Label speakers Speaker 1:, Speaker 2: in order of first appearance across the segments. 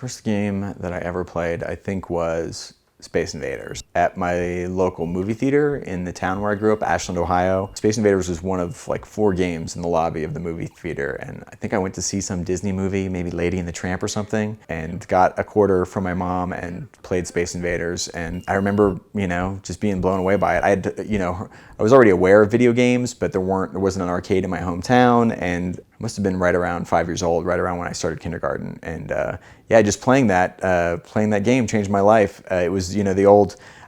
Speaker 1: First game that I ever played, I think, was Space Invaders at my local movie theater in the town where I grew up, Ashland, Ohio. Space Invaders was one of like 4 games in the lobby of the movie theater, and I think I went to see some Disney movie, maybe Lady and the Tramp or something, and got a quarter from my mom and played Space Invaders. And I remember, just being blown away by it. I had, I was already aware of video games, but there wasn't an arcade in my hometown, and I must have been right around 5 years old, right around when I started kindergarten. And yeah, just playing that game changed my life. It was,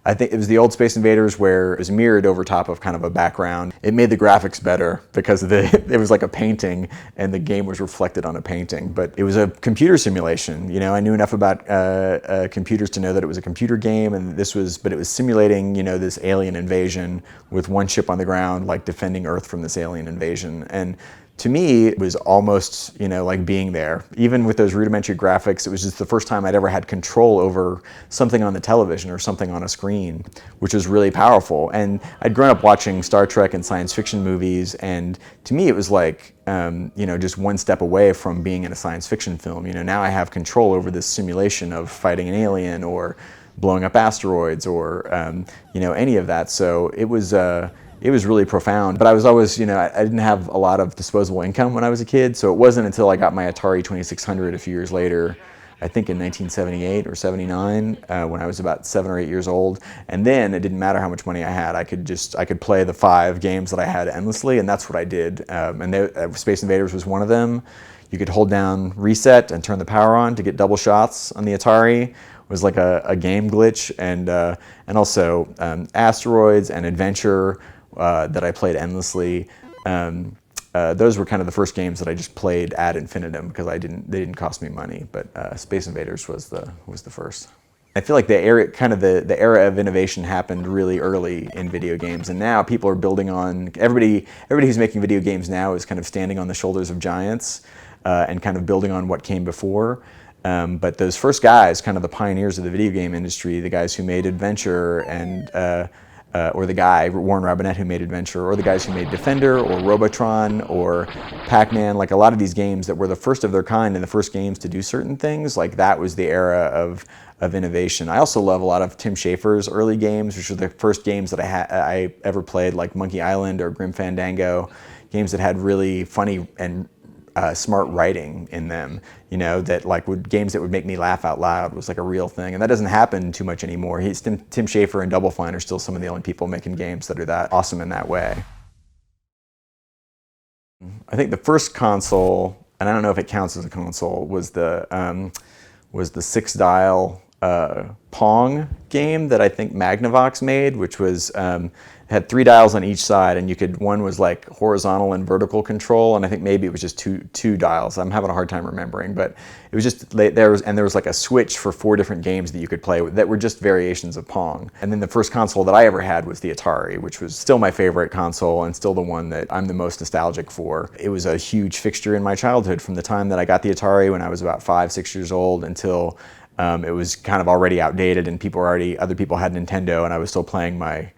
Speaker 1: I think it was the old Space Invaders where it was mirrored over top of kind of a background. It made the graphics better because it was like a painting and the game was reflected on a painting. But it was a computer simulation. I knew enough about computers to know that it was a computer game, and but it was simulating, this alien invasion with one ship on the ground, like defending Earth from this alien invasion. And to me, it was almost, like being there. Even with those rudimentary graphics, it was just the first time I'd ever had control over something on the television or something on a screen, which was really powerful. And I'd grown up watching Star Trek and science fiction movies, and to me it was like, just one step away from being in a science fiction film. Now I have control over this simulation of fighting an alien or blowing up asteroids or, any of that. So it was really profound, but I was always, I didn't have a lot of disposable income when I was a kid, so it wasn't until I got my Atari 2600 a few years later, I think in 1978 or 79, when I was about 7 or 8 years old, and then it didn't matter how much money I had. I could play the 5 games that I had endlessly, and that's what I did. Space Invaders was one of them. You could hold down reset and turn the power on to get double shots on the Atari. It was like a game glitch, and also Asteroids and Adventure. That I played endlessly. Those were kind of the first games that I just played ad infinitum because they didn't cost me money. But Space Invaders was the first. I feel like the era of innovation happened really early in video games, and now people are building on everybody who's making video games now is kind of standing on the shoulders of giants and kind of building on what came before. But those first guys, kind of the pioneers of the video game industry, the guys who made Adventure and or the guy, Warren Robinett, who made Adventure, or the guys who made Defender, or Robotron, or Pac-Man, like a lot of these games that were the first of their kind and the first games to do certain things, like that was the era of innovation. I also love a lot of Tim Schafer's early games, which were the first games that I ever played, like Monkey Island or Grim Fandango, games that had really funny and smart writing in them, that games that would make me laugh out loud was like a real thing, and that doesn't happen too much anymore. Tim Schafer and Double Fine are still some of the only people making games that are that awesome in that way. I think the first console, and I don't know if it counts as a console, was the 6-dial Pong game that I think Magnavox made, which was had 3 dials on each side, and one was like horizontal and vertical control, and I think maybe it was just two dials. I'm having a hard time remembering, but it was just there was like a switch for 4 different games that you could play that were just variations of Pong. And then the first console that I ever had was the Atari, which was still my favorite console and still the one that I'm the most nostalgic for. It was a huge fixture in my childhood from the time that I got the Atari when I was about 5-6 years old until it was kind of already outdated and other people had Nintendo and I was still playing my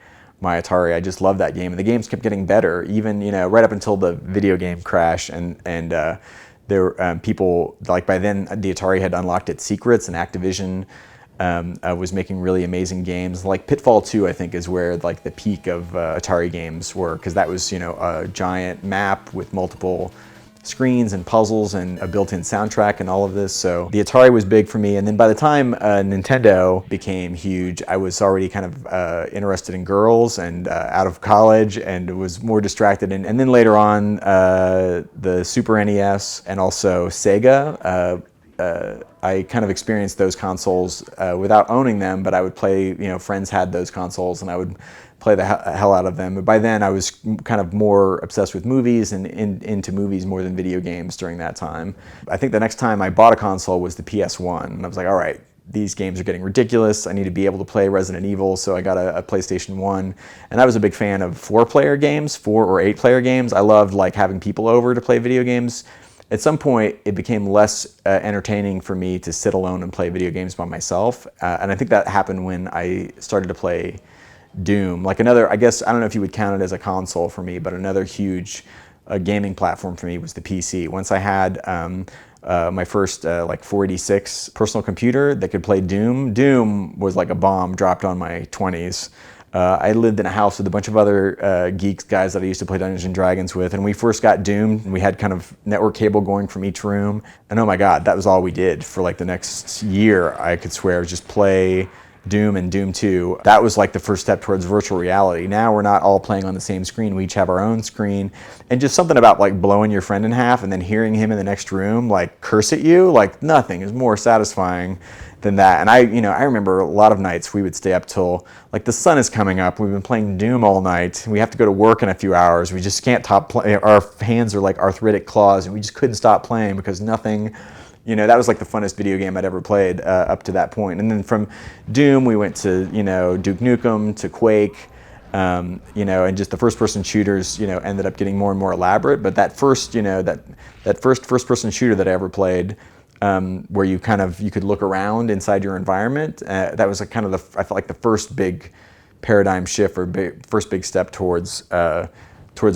Speaker 1: Atari. I just loved that game, and the games kept getting better, even right up until the video game crash. And there were people, like by then the Atari had unlocked its secrets, and Activision was making really amazing games. Like Pitfall 2, I think, is where like the peak of Atari games were, because that was a giant map with multiple screens and puzzles and a built-in soundtrack and all of this. So the Atari was big for me, and then by the time Nintendo became huge, I was already kind of interested in girls and out of college and was more distracted. And then later on, the Super NES and also Sega. I kind of experienced those consoles without owning them, but I would play, friends had those consoles and I would play the hell out of them. But by then I was kind of more obsessed with movies and into movies more than video games during that time. I think the next time I bought a console was the PS1, and I was like, all right, these games are getting ridiculous. I need to be able to play Resident Evil, so I got a PlayStation 1. And I was a big fan of 4-player games, 4 or 8-player games. I loved like having people over to play video games. At some point, it became less entertaining for me to sit alone and play video games by myself. And I think that happened when I started to play Doom. Like another, I guess, I don't know if you would count it as a console for me, but another huge gaming platform for me was the PC. Once I had my first like 486 personal computer that could play Doom. Doom was like a bomb dropped on my 20s. I lived in a house with a bunch of other geeks, guys that I used to play Dungeons and Dragons with, and we first got Doom. We had kind of network cable going from each room, and oh my God, that was all we did for like the next year. I could swear, just play Doom and Doom 2. That was like the first step towards virtual reality. Now we're not all playing on the same screen. We each have our own screen, and just something about like blowing your friend in half and then hearing him in the next room like curse at you, like nothing is more satisfying than that. And I remember a lot of nights we would stay up till like the sun is coming up. We've been playing Doom all night. We have to go to work in a few hours. We just can't stop playing. Our hands are like arthritic claws, and we just couldn't stop playing because nothing. That was like the funnest video game I'd ever played up to that point. And then from Doom, we went to Duke Nukem, to Quake, and just the first-person shooters, ended up getting more and more elaborate. But that first, that first first-person shooter that I ever played, where you could look around inside your environment. That was I felt like the first big paradigm shift or first big step towards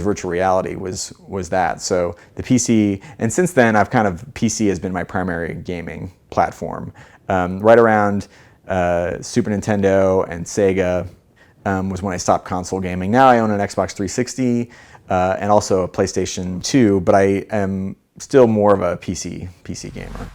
Speaker 1: virtual reality was that. So the PC, and since then PC has been my primary gaming platform. Right around Super Nintendo and Sega was when I stopped console gaming. Now I own an Xbox 360 and also a PlayStation 2, but I am still more of a PC gamer.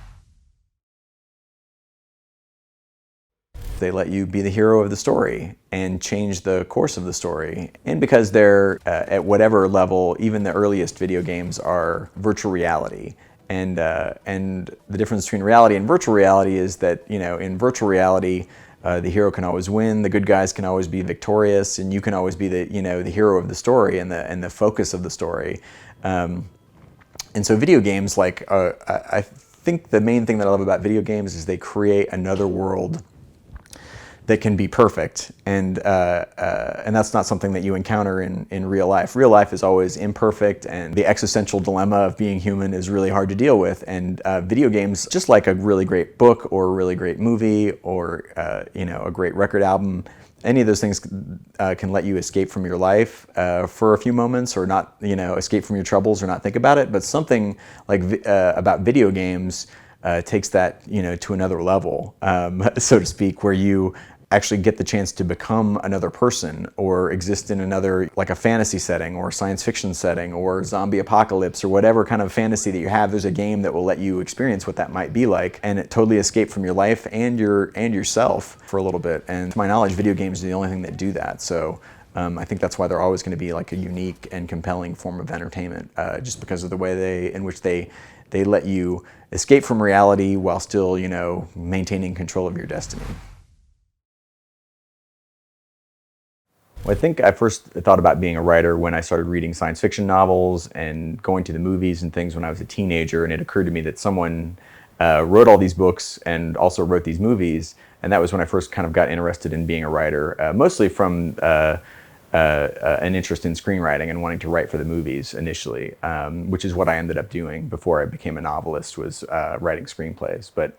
Speaker 1: They let you be the hero of the story and change the course of the story. And because they're at whatever level, even the earliest video games are virtual reality. And the difference between reality and virtual reality is that, in virtual reality, the hero can always win, the good guys can always be victorious, and you can always be the hero of the story and the focus of the story. And so video games, I think the main thing that I love about video games is they create another world that can be perfect, and that's not something that you encounter in real life. Real life is always imperfect, and the existential dilemma of being human is really hard to deal with. And video games, just like a really great book or a really great movie or a great record album, any of those things can let you escape from your life for a few moments, or not, escape from your troubles or not think about it. But something like about video games takes that, to another level, so to speak, where you actually get the chance to become another person or exist in another, like a fantasy setting or science fiction setting or zombie apocalypse or whatever kind of fantasy that you have. There's a game that will let you experience what that might be like, and it totally escape from your life and yourself for a little bit. And to my knowledge, video games are the only thing that do that. So I think that's why they're always going to be like a unique and compelling form of entertainment, just because of the way in which they let you escape from reality while still, maintaining control of your destiny. Well, I think I first thought about being a writer when I started reading science fiction novels and going to the movies and things when I was a teenager, and it occurred to me that someone wrote all these books and also wrote these movies, and that was when I first kind of got interested in being a writer, mostly from an interest in screenwriting and wanting to write for the movies initially, which is what I ended up doing before I became a novelist, was writing screenplays. But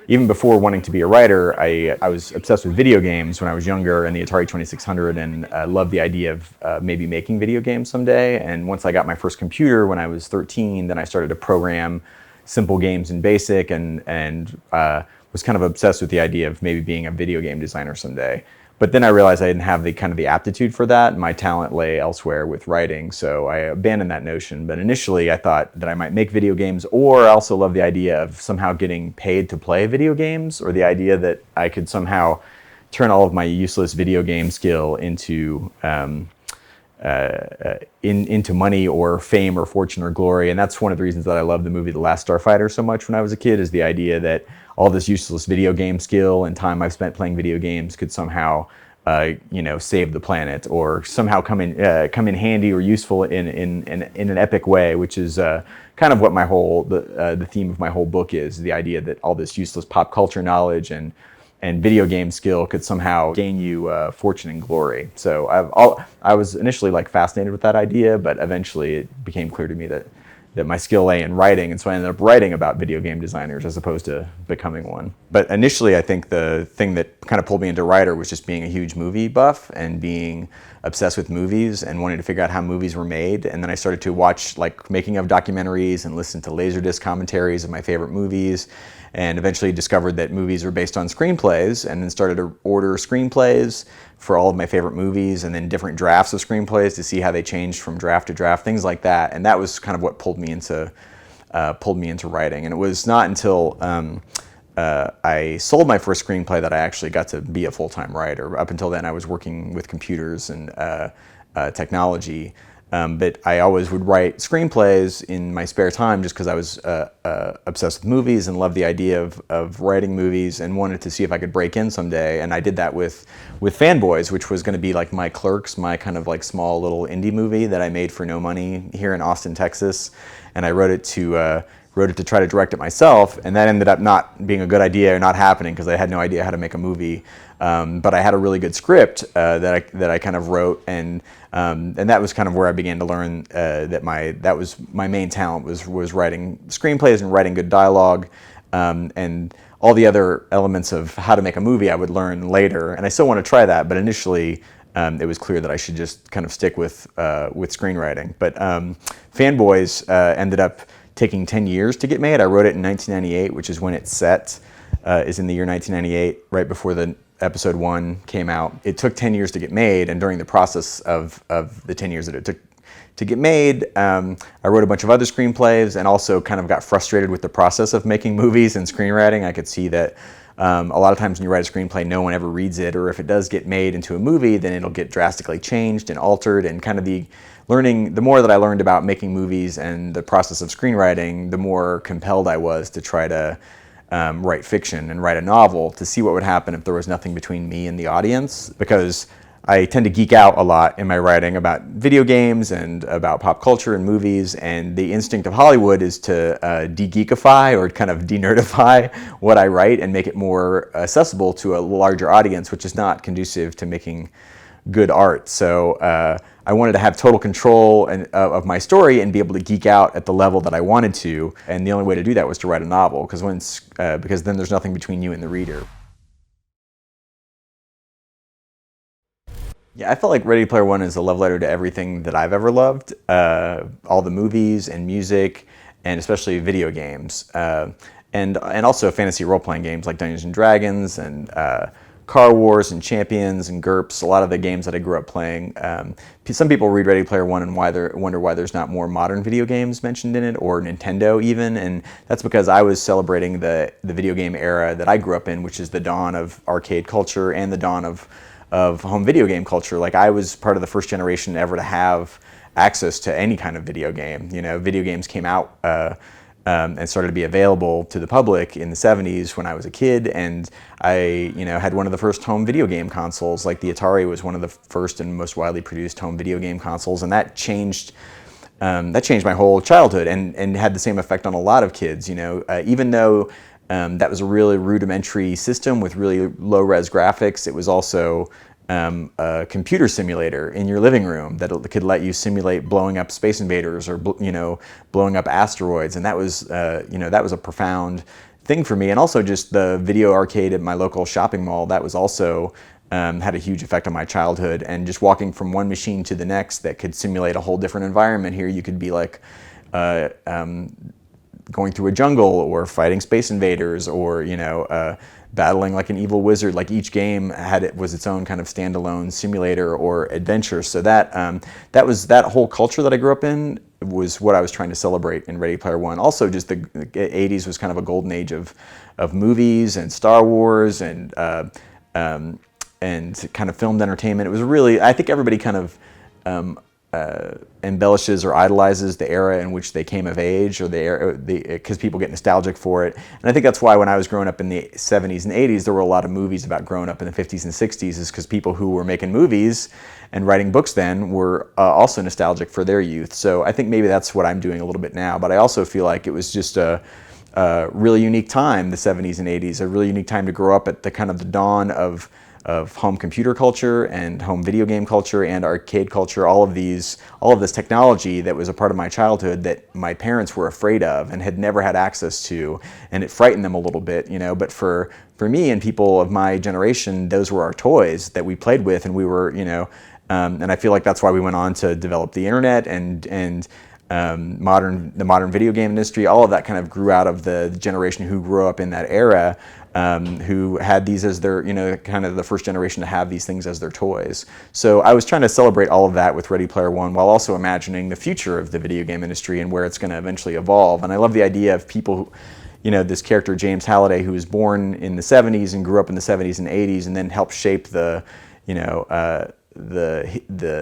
Speaker 1: even before wanting to be a writer, I was obsessed with video games when I was younger, and the Atari 2600, and loved the idea of maybe making video games someday. And once I got my first computer when I was 13, then I started to program simple games in BASIC, and was kind of obsessed with the idea of maybe being a video game designer someday. But then I realized I didn't have the aptitude for that. My talent lay elsewhere with writing, so I abandoned that notion. But initially I thought that I might make video games, or I also love the idea of somehow getting paid to play video games, or the idea that I could somehow turn all of my useless video game skill into into money or fame or fortune or glory. And that's one of the reasons that I love the movie The Last Starfighter so much when I was a kid, is the idea that all this useless video game skill and time I've spent playing video games could somehow save the planet, or somehow come in handy or useful in an epic way, which is kind of what my the theme of my whole book is, the idea that all this useless pop culture knowledge and video game skill could somehow gain you fortune and glory. So I was initially fascinated with that idea, but eventually it became clear to me that my skill lay in writing, and so I ended up writing about video game designers as opposed to becoming one. But initially, I think the thing that kind of pulled me into writer was just being a huge movie buff and being obsessed with movies and wanting to figure out how movies were made. And then I started to watch like making of documentaries and listen to Laserdisc commentaries of my favorite movies, and eventually discovered that movies were based on screenplays, and then started to order screenplays for all of my favorite movies, and then different drafts of screenplays to see how they changed from draft to draft, things like that. And that was kind of what pulled me into writing. And it was not until I sold my first screenplay that I actually got to be a full-time writer. Up until then, I was working with computers and technology. But I always would write screenplays in my spare time just because I was obsessed with movies and loved the idea of writing movies and wanted to see if I could break in someday. And I did that with Fanboys, which was going to be like my Clerks, my kind of like small little indie movie that I made for no money here in Austin, Texas. And I wrote it to try to direct it myself, and that ended up not being a good idea or not happening because I had no idea how to make a movie. But I had a really good script that I kind of wrote, and that was kind of where I began to learn that was my main talent was writing screenplays and writing good dialogue, and all the other elements of how to make a movie I would learn later, and I still want to try that. But initially, it was clear that I should just kind of stick with screenwriting. But Fanboys ended up taking 10 years to get made. I wrote it in 1998, which is when it's set, is in the year 1998, right before the episode 1 came out. It took 10 years to get made, and during the process of the 10 years that it took to get made, I wrote a bunch of other screenplays and also kind of got frustrated with the process of making movies and screenwriting. I could see that a lot of times when you write a screenplay, no one ever reads it, or if it does get made into a movie, then it'll get drastically changed and altered. And kind of the more that I learned about making movies and the process of screenwriting, the more compelled I was to try to write fiction and write a novel to see what would happen if there was nothing between me and the audience. Because I tend to geek out a lot in my writing about video games and about pop culture and movies, and the instinct of Hollywood is to de-geekify or kind of de-nerdify what I write and make it more accessible to a larger audience, which is not conducive to making good art. So I wanted to have total control of my story and be able to geek out at the level that I wanted to, and the only way to do that was to write a novel, because then there's nothing between you and the reader. Yeah, I felt like Ready Player One is a love letter to everything that I've ever loved, all the movies and music, and especially video games, and also fantasy role-playing games like Dungeons and Dragons and Car Wars and Champions and GURPS, a lot of the games that I grew up playing. Some people read Ready Player One and wonder why there's not more modern video games mentioned in it, or Nintendo even, and that's because I was celebrating the video game era that I grew up in, which is the dawn of arcade culture and the dawn of home video game culture. Like, I was part of the first generation ever to have access to any kind of video game. You know, video games came out and started to be available to the public in the 70s when I was a kid, and I, had one of the first home video game consoles. Like, the Atari was one of the first and most widely produced home video game consoles, and that changed my whole childhood and had the same effect on a lot of kids. Even though that was a really rudimentary system with really low-res graphics, it was also a computer simulator in your living room that could let you simulate blowing up Space Invaders or blowing up asteroids, and that was a profound thing for me. And also just the video arcade at my local shopping mall, that was also had a huge effect on my childhood. And just walking from one machine to the next that could simulate a whole different environment. Here you could be like going through a jungle or fighting Space Invaders or battling like an evil wizard. Like, each game was its own kind of standalone simulator or adventure. So that whole culture that I grew up in was what I was trying to celebrate in Ready Player One. Also, just the 80s was kind of a golden age of movies and Star Wars and kind of filmed entertainment. It was really, I think everybody kind of embellishes or idolizes the era in which they came of age, or because people get nostalgic for it. And I think that's why when I was growing up in the 70s and 80s, there were a lot of movies about growing up in the 50s and 60s, is because people who were making movies and writing books then were also nostalgic for their youth. So I think maybe that's what I'm doing a little bit now, but I also feel like it was just a really unique time, the 70s and 80s, a really unique time to grow up at the kind of the dawn of home computer culture and home video game culture and arcade culture, all of this technology that was a part of my childhood that my parents were afraid of and had never had access to, and it frightened them a little bit, but for me and people of my generation, those were our toys that we played with, and we were, and I feel like that's why we went on to develop the internet and the modern video game industry. All of that kind of grew out of the generation who grew up in that era, who had these as their, kind of the first generation to have these things as their toys. So I was trying to celebrate all of that with Ready Player One, while also imagining the future of the video game industry and where it's going to eventually evolve. And I love the idea of people who, this character James Halliday, who was born in the 70s and grew up in the 70s and 80s, and then helped shape the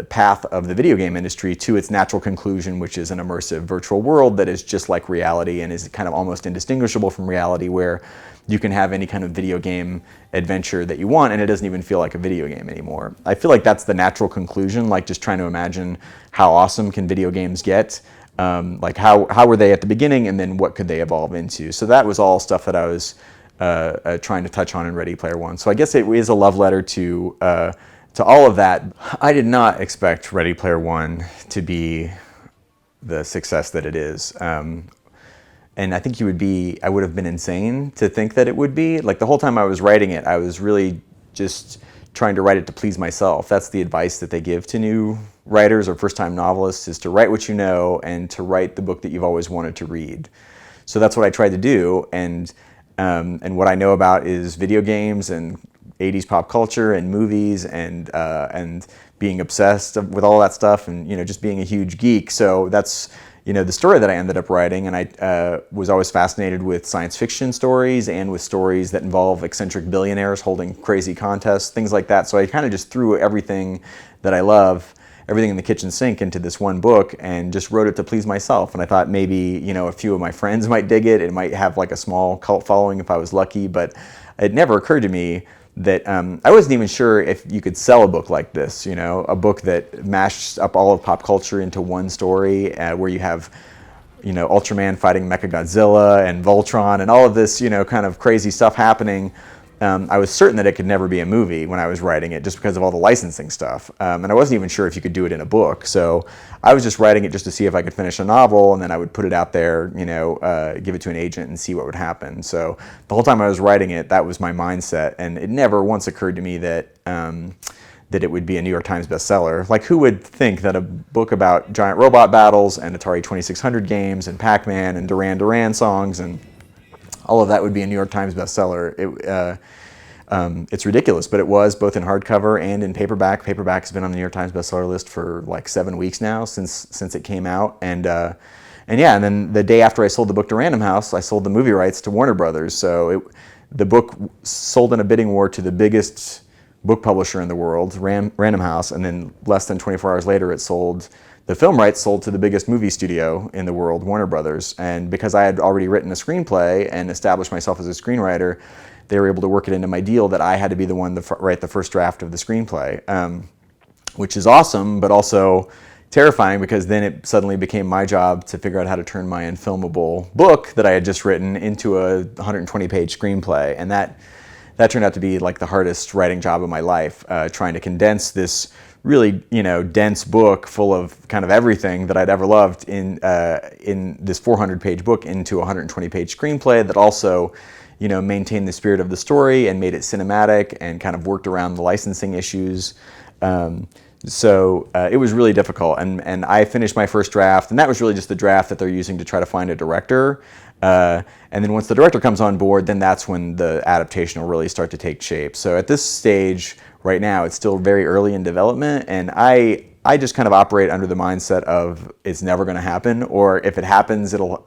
Speaker 1: path of the video game industry to its natural conclusion, which is an immersive virtual world that is just like reality and is kind of almost indistinguishable from reality, where you can have any kind of video game adventure that you want and it doesn't even feel like a video game anymore. I feel like that's the natural conclusion, like just trying to imagine how awesome can video games get, like how were they at the beginning and then what could they evolve into. So that was all stuff that I was trying to touch on in Ready Player One. So I guess it is a love letter to all of that. I did not expect Ready Player One to be the success that it is. And I think I would have been insane to think that it would be. Like the whole time I was writing it, I was really just trying to write it to please myself. That's the advice that they give to new writers or first-time novelists, is to write what you know and to write the book that you've always wanted to read. So that's what I tried to do. And what I know about is video games and 80s pop culture and movies and being obsessed with all that stuff and just being a huge geek. So that's the story that I ended up writing, and I was always fascinated with science fiction stories and with stories that involve eccentric billionaires holding crazy contests, things like that. So I kind of just threw everything that I love, everything in the kitchen sink, into this one book and just wrote it to please myself. And I thought maybe a few of my friends might dig it. It might have like a small cult following if I was lucky, but it never occurred to me that I wasn't even sure if you could sell a book like this, a book that mashed up all of pop culture into one story, where you have, Ultraman fighting Mechagodzilla and Voltron and all of this, kind of crazy stuff happening. I was certain that it could never be a movie when I was writing it, just because of all the licensing stuff. And I wasn't even sure if you could do it in a book. So I was just writing it just to see if I could finish a novel, and then I would put it out there, give it to an agent and see what would happen. So the whole time I was writing it, that was my mindset. And it never once occurred to me that it would be a New York Times bestseller. Like, who would think that a book about giant robot battles and Atari 2600 games and Pac-Man and Duran Duran songs and all of that would be a New York Times bestseller? It's ridiculous, but it was, both in hardcover and in paperback. Paperback has been on the New York Times bestseller list for like 7 weeks now since it came out. And then the day after I sold the book to Random House, I sold the movie rights to Warner Brothers. So the book sold in a bidding war to the biggest book publisher in the world, Random House, and then less than 24 hours later, the film rights sold to the biggest movie studio in the world, Warner Brothers. And because I had already written a screenplay and established myself as a screenwriter, they were able to work it into my deal that I had to be the one to write the first draft of the screenplay, which is awesome, but also terrifying, because then it suddenly became my job to figure out how to turn my unfilmable book that I had just written into a 120-page screenplay. And that turned out to be like the hardest writing job of my life, trying to condense this really, dense book full of kind of everything that I'd ever loved in this 400-page book into a 120-page screenplay that also, maintained the spirit of the story and made it cinematic and kind of worked around the licensing issues. So it was really difficult, and I finished my first draft, and that was really just the draft that they're using to try to find a director. And then once the director comes on board, then that's when the adaptation will really start to take shape. So at this stage, right now, it's still very early in development, and I just kind of operate under the mindset of it's never going to happen, or if it happens, it'll.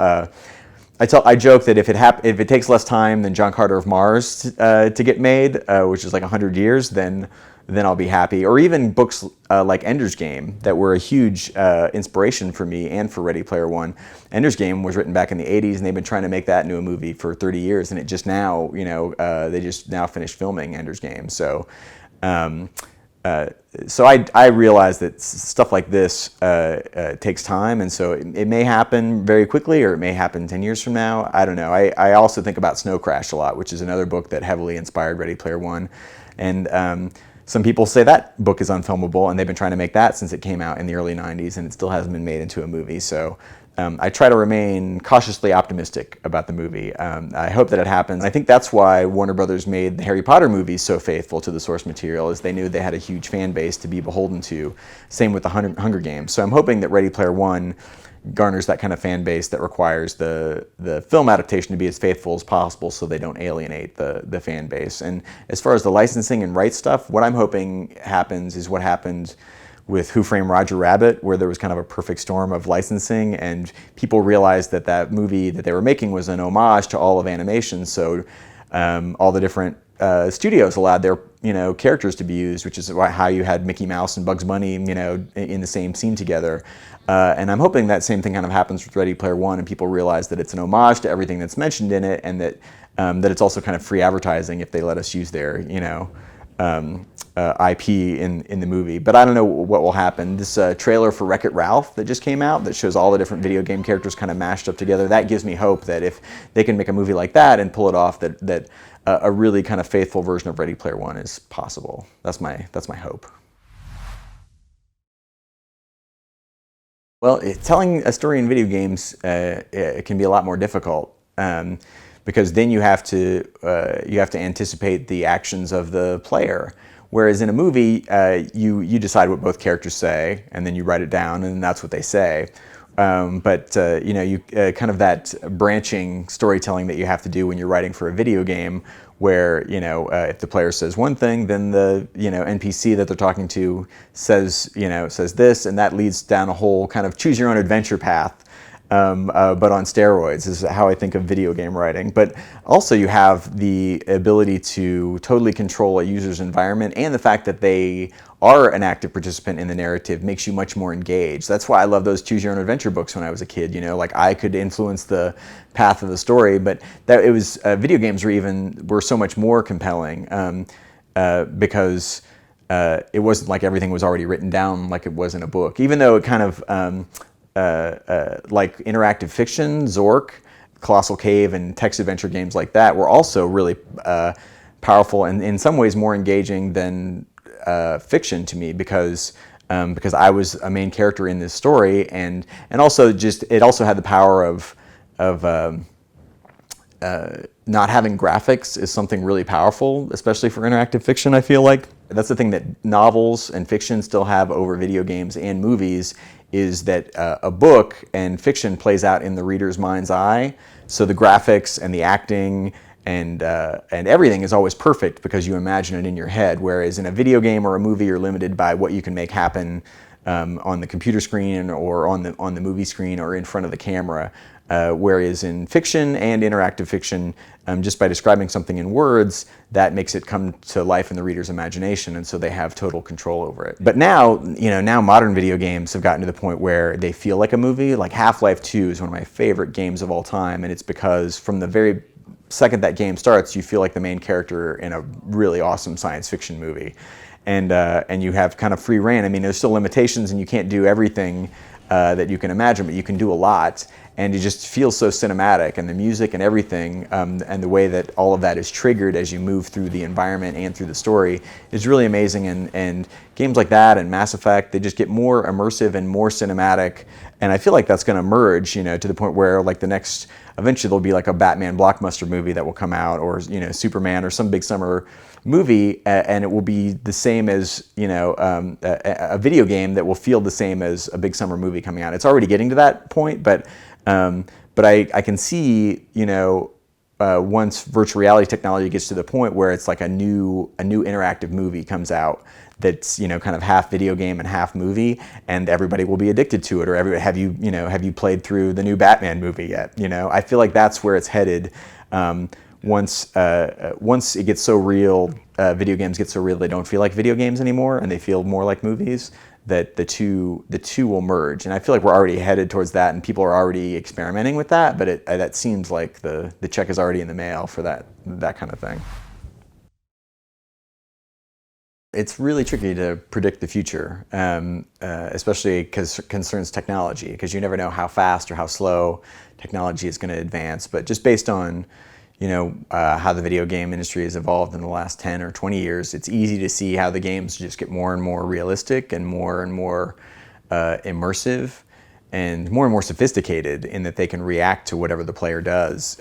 Speaker 1: I joke that if it takes less time than John Carter of Mars to get made, which is like 100 years, then I'll be happy. Or even books like Ender's Game that were a huge inspiration for me and for Ready Player One. Ender's Game was written back in the 80s, and they've been trying to make that into a movie for 30 years, and it just now, they just now finished filming Ender's Game. So so I realize that stuff like this takes time, and so it may happen very quickly, or it may happen 10 years from now. I don't know. I also think about Snow Crash a lot, which is another book that heavily inspired Ready Player One. And some people say that book is unfilmable, and they've been trying to make that since it came out in the early 90s, and it still hasn't been made into a movie. So I try to remain cautiously optimistic about the movie. I hope that it happens. I think that's why Warner Brothers made the Harry Potter movies so faithful to the source material, is they knew they had a huge fan base to be beholden to. Same with the Hunger Games. So I'm hoping that Ready Player One garners that kind of fan base that requires the film adaptation to be as faithful as possible, so they don't alienate the fan base. And as far as the licensing and rights stuff, what I'm hoping happens is what happened with Who Framed Roger Rabbit, where there was kind of a perfect storm of licensing, and people realized that that movie that they were making was an homage to all of animation. So all the different studios allowed their characters to be used, which is how you had Mickey Mouse and Bugs Bunny in the same scene together. And I'm hoping that same thing kind of happens with Ready Player One, and people realize that it's an homage to everything that's mentioned in it, and that that it's also kind of free advertising if they let us use their IP in the movie. But I don't know what will happen. This trailer for Wreck-It Ralph that just came out, that shows all the different video game characters kind of mashed up together, that gives me hope that if they can make a movie like that and pull it off, that a really kind of faithful version of Ready Player One is possible. That's my hope. Well, telling a story in video games it can be a lot more difficult. Because then you have to anticipate the actions of the player. Whereas in a movie, you decide what both characters say, and then you write it down, and that's what they say. But kind of that branching storytelling that you have to do when you're writing for a video game, where if the player says one thing, then the NPC that they're talking to says this, and that leads down a whole kind of choose your own adventure path. But on steroids is how I think of video game writing. But also you have the ability to totally control a user's environment, and the fact that they are an active participant in the narrative makes you much more engaged. That's why I love those choose your own adventure books when I was a kid. Like I could influence the path of the story, but that it was video games were so much more compelling because it wasn't like everything was already written down like it was in a book. Even though it kind of like interactive fiction, Zork, Colossal Cave, and text adventure games like that were also really powerful and in some ways more engaging than fiction to me, because I was a main character in this story, and also it also had the power of not having graphics is something really powerful, especially for interactive fiction. I feel like that's the thing that novels and fiction still have over video games and movies, is that a book and fiction plays out in the reader's mind's eye. So the graphics and the acting and everything is always perfect because you imagine it in your head. Whereas in a video game or a movie, you're limited by what you can make happen on the computer screen or on the movie screen or in front of the camera. Whereas in fiction and interactive fiction, just by describing something in words, that makes it come to life in the reader's imagination, and so they have total control over it. But now modern video games have gotten to the point where they feel like a movie. Like Half-Life 2 is one of my favorite games of all time, and it's because from the very second that game starts, you feel like the main character in a really awesome science fiction movie. And you have kind of free reign. I mean, there's still limitations, and you can't do everything that you can imagine, but you can do a lot, and it just feels so cinematic, and the music and everything, and the way that all of that is triggered as you move through the environment and through the story is really amazing. And games like that and Mass Effect, they just get more immersive and more cinematic, and I feel like that's going to merge, to the point where like eventually there'll be like a Batman blockbuster movie that will come out, or Superman, or some big summer movie, and it will be the same as a video game that will feel the same as a big summer movie coming out. It's already getting to that point, but I can see once virtual reality technology gets to the point where it's like a new interactive movie comes out that's kind of half video game and half movie, and everybody will be addicted to it. Or have you played through the new Batman movie yet? I feel like that's where it's headed. Once it gets so real, video games get so real they don't feel like video games anymore, and they feel more like movies, that the two will merge. And I feel like we're already headed towards that, and people are already experimenting with that, but that seems like the check is already in the mail for that kind of thing. It's really tricky to predict the future, especially because it concerns technology, because you never know how fast or how slow technology is going to advance. But just based on, how the video game industry has evolved in the last 10 or 20 years, it's easy to see how the games just get more and more realistic and more immersive and more sophisticated in that they can react to whatever the player does,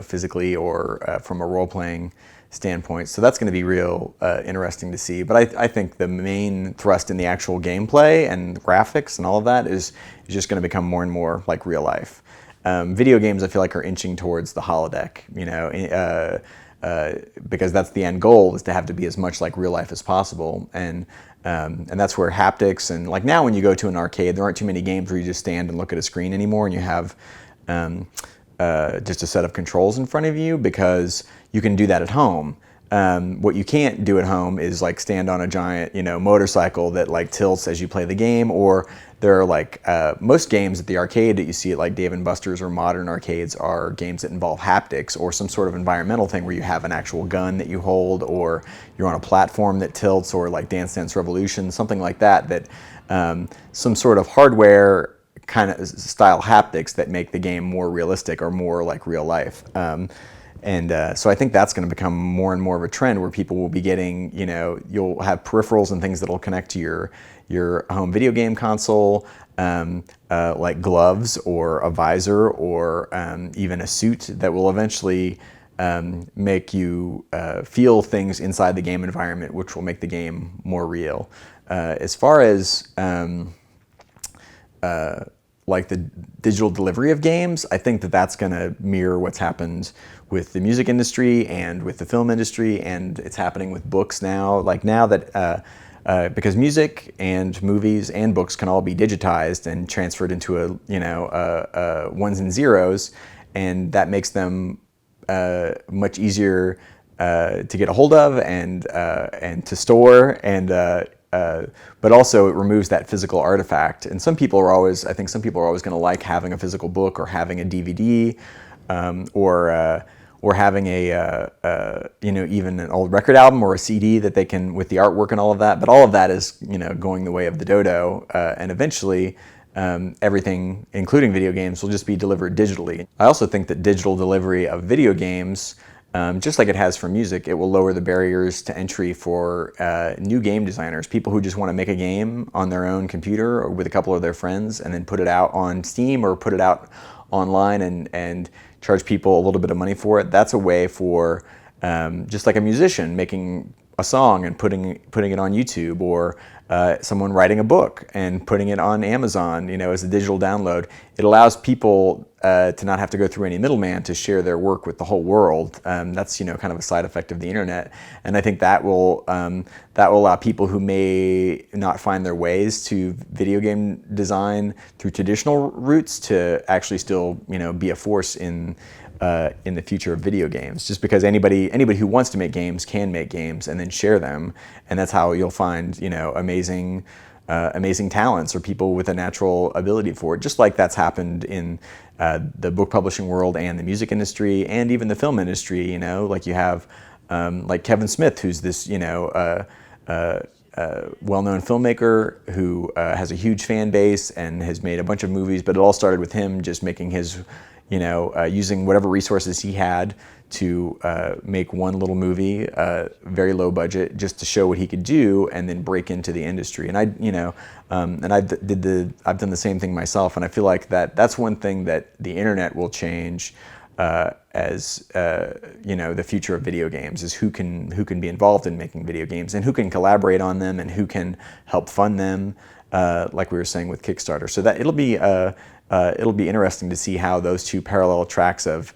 Speaker 1: physically or from a role-playing standpoint. So that's going to be real interesting to see. But I think the main thrust in the actual gameplay and graphics and all of that is just going to become more and more like real life. Video games, I feel like, are inching towards the holodeck, because that's the end goal, is to have to be as much like real life as possible. And that's where haptics, and like now when you go to an arcade, there aren't too many games where you just stand and look at a screen anymore and you have just a set of controls in front of you, because you can do that at home. What you can't do at home is like stand on a giant, motorcycle that like tilts as you play the game. Or there are like most games at the arcade that you see at like Dave & Buster's or modern arcades are games that involve haptics or some sort of environmental thing where you have an actual gun that you hold, or you're on a platform that tilts, or like Dance Dance Revolution, something like that. That some sort of hardware kind of style haptics that make the game more realistic or more like real life. So I think that's going to become more and more of a trend where people will be getting, you'll have peripherals and things that will connect to your home video game console, like gloves or a visor or even a suit that will eventually make you feel things inside the game environment, which will make the game more real. As far as like the digital delivery of games, I think that that's going to mirror what's happened with the music industry and with the film industry, and it's happening with books now. Like now that, because music and movies and books can all be digitized and transferred into ones and zeros, and that makes them much easier to get a hold of and to store, and but also it removes that physical artifact. And I think some people are always going to like having a physical book or having a DVD, or having even an old record album or a CD that they can, with the artwork and all of that. But all of that is going the way of the dodo, and eventually everything, including video games, will just be delivered digitally. I also think that digital delivery of video games, just like it has for music, it will lower the barriers to entry for new game designers, people who just want to make a game on their own computer or with a couple of their friends and then put it out on Steam or put it out online and charge people a little bit of money for it. That's a way for just like a musician making a song and putting it on YouTube, or someone writing a book and putting it on Amazon, as a digital download. It allows people to not have to go through any middleman to share their work with the whole world. That's kind of a side effect of the internet, and I think that will allow people who may not find their ways to video game design through traditional routes to actually still be a force in the future of video games, just because anybody who wants to make games can make games and then share them, and that's how you'll find amazing talents or people with a natural ability for it, just like that's happened in the book publishing world and the music industry and even the film industry. Like you have like Kevin Smith, who's this well-known filmmaker who has a huge fan base and has made a bunch of movies, but it all started with him just making his using whatever resources he had to make one little movie, very low budget, just to show what he could do and then break into the industry. And I've done the same thing myself, and I feel like that's one thing that the internet will change as the future of video games, is who can be involved in making video games and who can collaborate on them and who can help fund them, like we were saying with Kickstarter. So that it'll be interesting to see how those two parallel tracks of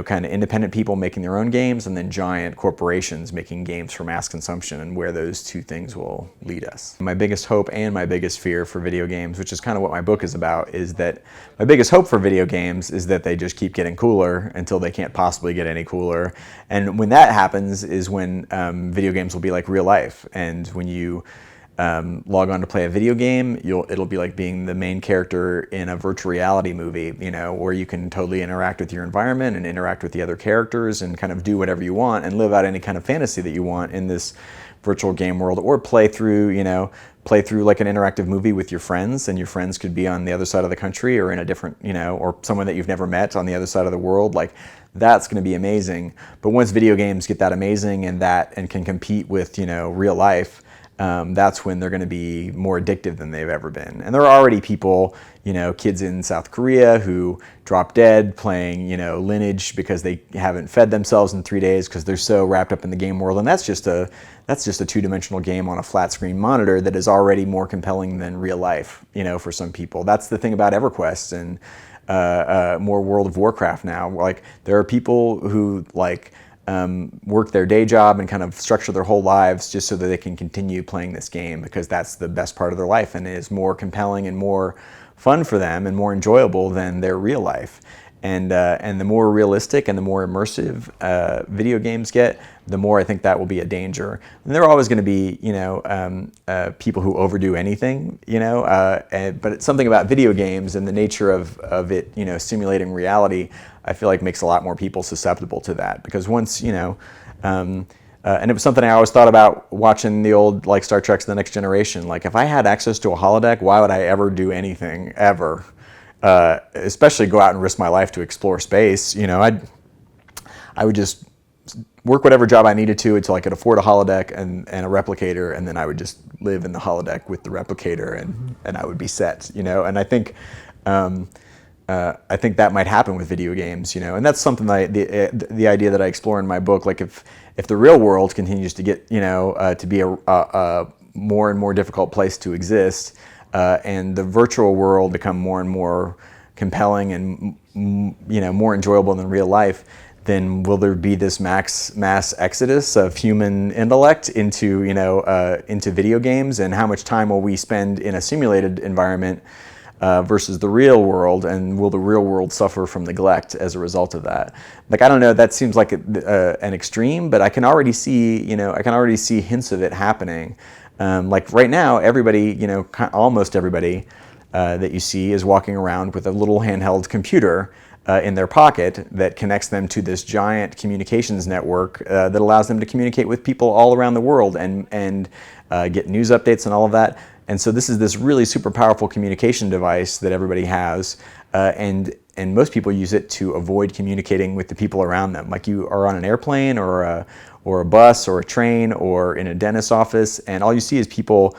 Speaker 1: kind of independent people making their own games and then giant corporations making games for mass consumption, and where those two things will lead us. My biggest hope and my biggest fear for video games, which is kind of what my book is about, is that my biggest hope for video games is that they just keep getting cooler until they can't possibly get any cooler. And when that happens is when video games will be like real life, and when you log on to play a video game, it'll be like being the main character in a virtual reality movie, where you can totally interact with your environment and interact with the other characters and kind of do whatever you want and live out any kind of fantasy that you want in this virtual game world, or play through like an interactive movie with your friends, and your friends could be on the other side of the country or in a different, or someone that you've never met on the other side of the world. Like, that's going to be amazing. But once video games get that amazing and can compete with, real life, that's when they're going to be more addictive than they've ever been. And there are already people, kids in South Korea who drop dead playing, Lineage because they haven't fed themselves in 3 days because they're so wrapped up in the game world. And that's just a two-dimensional game on a flat screen monitor that is already more compelling than real life, for some people. That's the thing about EverQuest and more World of Warcraft now. Like, there are people who work their day job and kind of structure their whole lives just so that they can continue playing this game because that's the best part of their life and is more compelling and more fun for them and more enjoyable than their real life. And the more realistic and the more immersive video games get, the more I think that will be a danger. And there are always going to be, people who overdo anything, but it's something about video games and the nature of it, simulating reality, I feel like makes a lot more people susceptible to that. Because once, and it was something I always thought about watching the old Star Trek's The Next Generation. Like, if I had access to a holodeck, why would I ever do anything, ever? Especially go out and risk my life to explore space. I would just work whatever job I needed to until I could afford a holodeck and a replicator, and then I would just live in the holodeck with the replicator, and I would be set. And I think that might happen with video games. And that's something the idea that I explore in my book. Like, if the real world continues to get to be a more and more difficult place to exist, and the virtual world become more and more compelling and more enjoyable than real life, then will there be this mass exodus of human intellect into video games? And how much time will we spend in a simulated environment versus the real world? And will the real world suffer from neglect as a result of that? Like, I don't know. That seems like an extreme, but I can already see hints of it happening. Like right now, everybody, almost everybody that you see is walking around with a little handheld computer in their pocket that connects them to this giant communications network that allows them to communicate with people all around the world and get news updates and all of that. And so this is this really super powerful communication device that everybody has, and most people use it to avoid communicating with the people around them. Like, you are on an airplane or a bus or a train or in a dentist's office, and all you see is people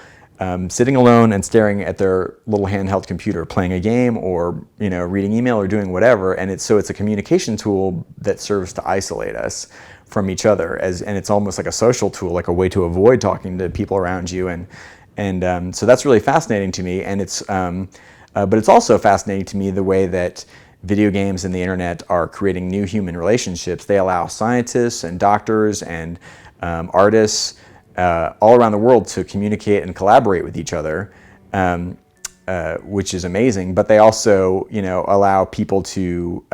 Speaker 1: sitting alone and staring at their little handheld computer, playing a game or reading email or doing whatever. And it's a communication tool that serves to isolate us from each other, and it's almost like a social tool, like a way to avoid talking to people around you. And so that's really fascinating to me. And but it's also fascinating to me the way that video games and the internet are creating new human relationships. They allow scientists and doctors and artists all around the world to communicate and collaborate with each other, which is amazing. But they also, allow people to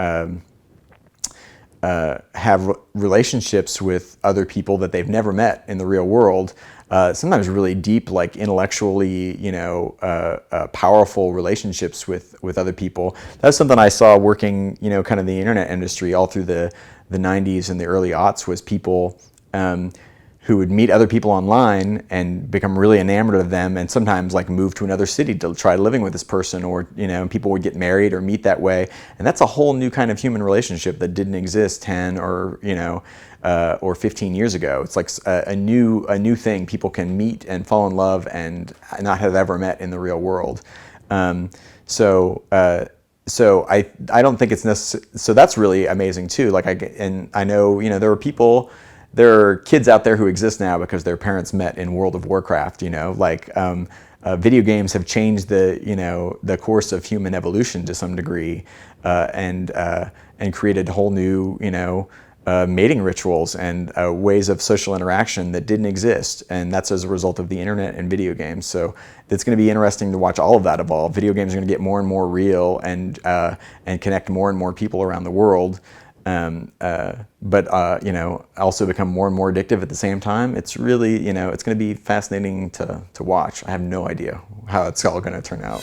Speaker 1: have relationships with other people that they've never met in the real world. Sometimes really deep, like intellectually, powerful relationships with other people. That's something I saw working, kind of the internet industry all through the 90s and the early aughts, was people who would meet other people online and become really enamored of them, and sometimes like move to another city to try living with this person, or people would get married or meet that way. And that's a whole new kind of human relationship that didn't exist 10 or 15 years ago. It's like a new thing. People can meet and fall in love and not have ever met in the real world. So I don't think it's necessary. So that's really amazing too. Like, I know there are kids out there who exist now because their parents met in World of Warcraft. Video games have changed the course of human evolution to some degree, and created whole new mating rituals and ways of social interaction that didn't exist, and that's as a result of the internet and video games. So it's going to be interesting to watch all of that evolve. Video games are going to get more and more real and connect more and more people around the world. But you know, also become more and more addictive at the same time. It's really, you know, it's going to be fascinating to watch. I have no idea how it's all going to turn out.